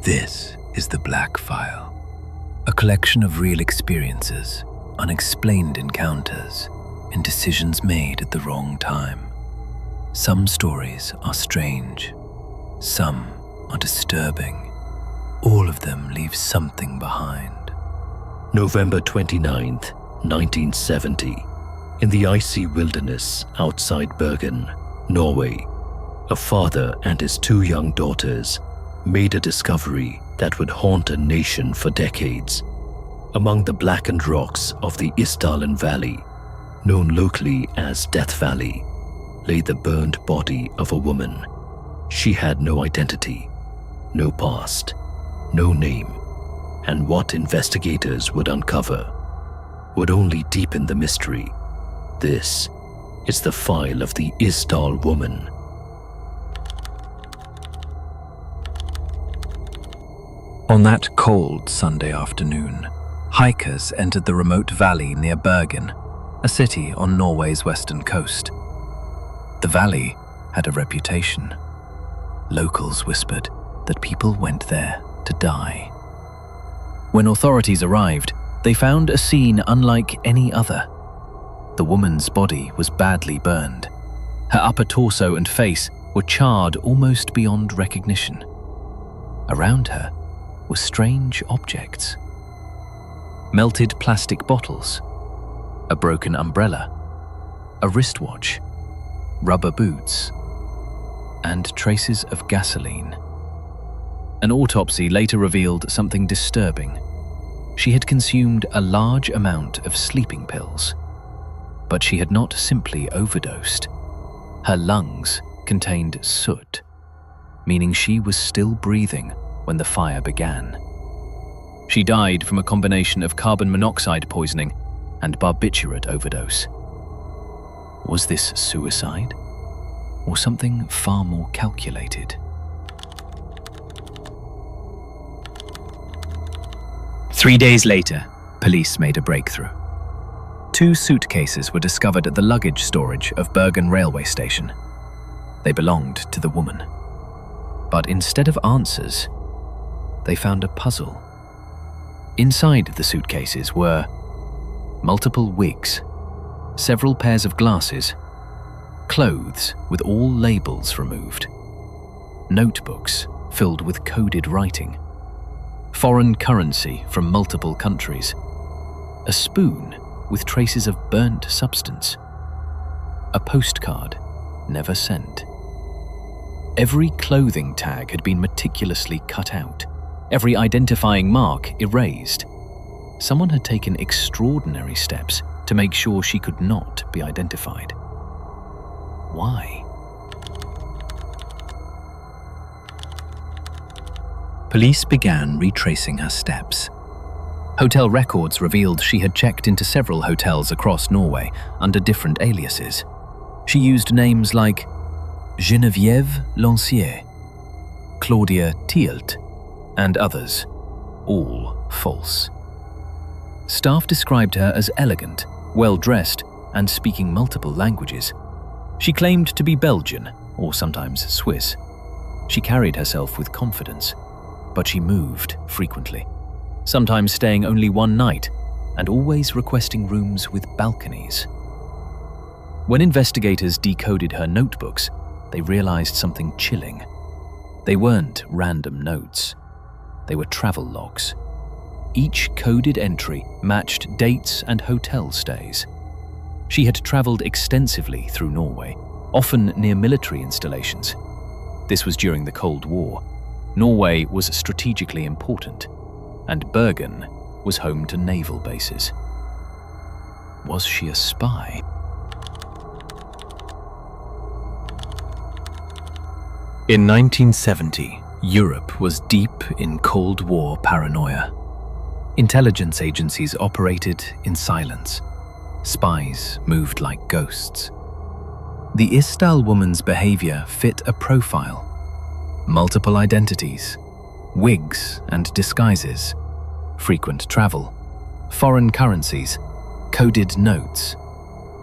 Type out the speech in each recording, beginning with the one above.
This is the Black File, a collection of real experiences, unexplained encounters, and decisions made at the wrong time. Some stories are strange, some are disturbing. All of them leave something behind. November 29th, 1970. In the icy wilderness outside Bergen, Norway, a father and his 2 young daughters made a discovery that would haunt a nation for decades. Among the blackened rocks of the Isdalen Valley, known locally as Death Valley, lay the burned body of a woman. She had no identity, no past, no name, and what investigators would uncover would only deepen the mystery. This is the file of the Isdal Woman. On that cold Sunday afternoon, hikers entered the remote valley near Bergen, a city on Norway's western coast. The valley had a reputation. Locals whispered that people went there to die. When authorities arrived, they found a scene unlike any other. The woman's body was badly burned. Her upper torso and face were charred almost beyond recognition. Around her were strange objects. Melted plastic bottles, a broken umbrella, a wristwatch, rubber boots, and traces of gasoline. An autopsy later revealed something disturbing. She had consumed a large amount of sleeping pills, but she had not simply overdosed. Her lungs contained soot, meaning she was still breathing when the fire began. She died from a combination of carbon monoxide poisoning and barbiturate overdose. Was this suicide, or something far more calculated? Three days later, police made a breakthrough. 2 suitcases were discovered at the luggage storage of Bergen railway station. They belonged to the woman. But instead of answers, they found a puzzle. Inside the suitcases were multiple wigs, several pairs of glasses, clothes with all labels removed, notebooks filled with coded writing, foreign currency from multiple countries, a spoon with traces of burnt substance, a postcard never sent. Every clothing tag had been meticulously cut out, every identifying mark erased. Someone had taken extraordinary steps to make sure she could not be identified. Why? Police began retracing her steps. Hotel records revealed she had checked into several hotels across Norway under different aliases. She used names like Geneviève Lancier, Claudia Thielt, and others, all false. Staff described her as elegant, well-dressed, and speaking multiple languages. She claimed to be Belgian, or sometimes Swiss. She carried herself with confidence, but she moved frequently, sometimes staying only one night, and always requesting rooms with balconies. When investigators decoded her notebooks, they realized something chilling. They weren't random notes. They were travel logs. Each coded entry matched dates and hotel stays. She had traveled extensively through Norway, often near military installations. This was during the Cold War. Norway was strategically important, and Bergen was home to naval bases. Was she a spy? In 1970, Europe was deep in Cold War paranoia. Intelligence agencies operated in silence. Spies moved like ghosts. The Isdal woman's behavior fit a profile. Multiple identities, wigs and disguises, frequent travel, foreign currencies, coded notes,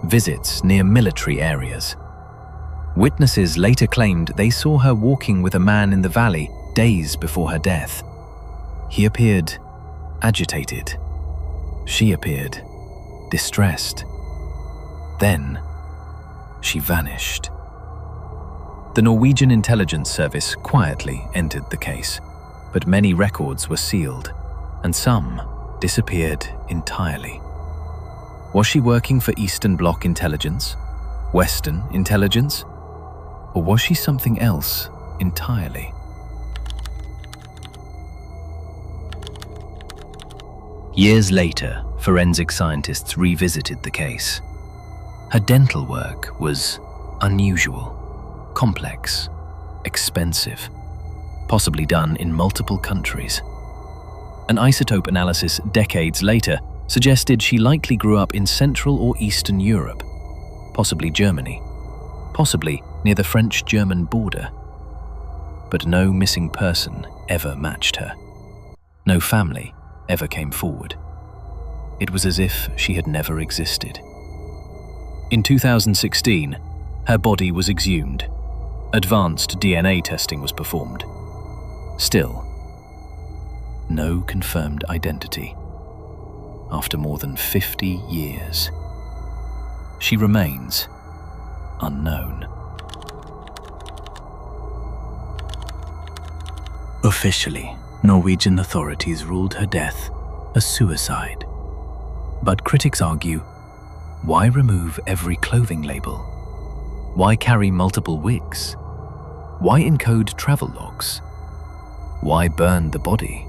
visits near military areas. Witnesses later claimed they saw her walking with a man in the valley days before her death. He appeared agitated. She appeared distressed. Then, she vanished. The Norwegian intelligence service quietly entered the case, but many records were sealed, and some disappeared entirely. Was she working for Eastern Bloc intelligence, Western intelligence, or was she something else entirely? Years later, forensic scientists revisited the case. Her dental work was unusual, complex, expensive, possibly done in multiple countries. An isotope analysis decades later suggested she likely grew up in Central or Eastern Europe, possibly Germany, possibly near the French-German border. But no missing person ever matched her. No family ever came forward. It was as if she had never existed. In 2016, her body was exhumed. Advanced DNA testing was performed. Still, no confirmed identity. After more than 50 years, she remains unknown. Officially, Norwegian authorities ruled her death a suicide. But critics argue, why remove every clothing label? Why carry multiple wigs? Why encode travel logs? Why burn the body?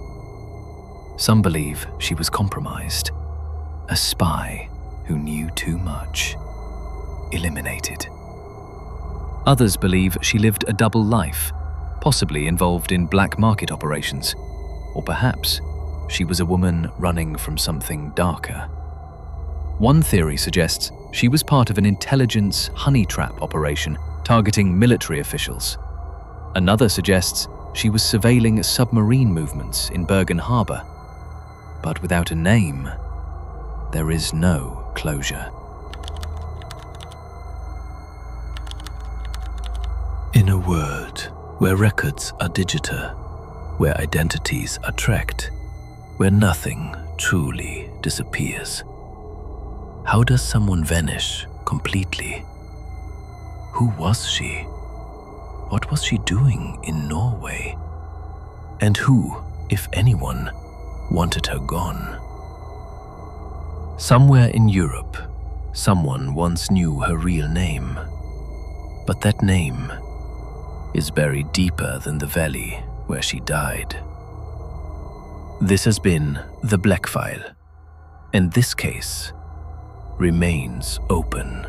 Some believe she was compromised, a spy who knew too much, eliminated. Others believe she lived a double life, possibly involved in black market operations, or perhaps she was a woman running from something darker. One theory suggests she was part of an intelligence honey trap operation targeting military officials. Another suggests she was surveilling submarine movements in Bergen harbor. But without a name, there is no closure. In a world where records are digital, where identities are tracked, where nothing truly disappears, how does someone vanish completely? Who was she? What was she doing in Norway? And who, if anyone, wanted her gone? Somewhere in Europe, someone once knew her real name. But that name is buried deeper than the valley where she died. This has been the Black File, and this case remains open.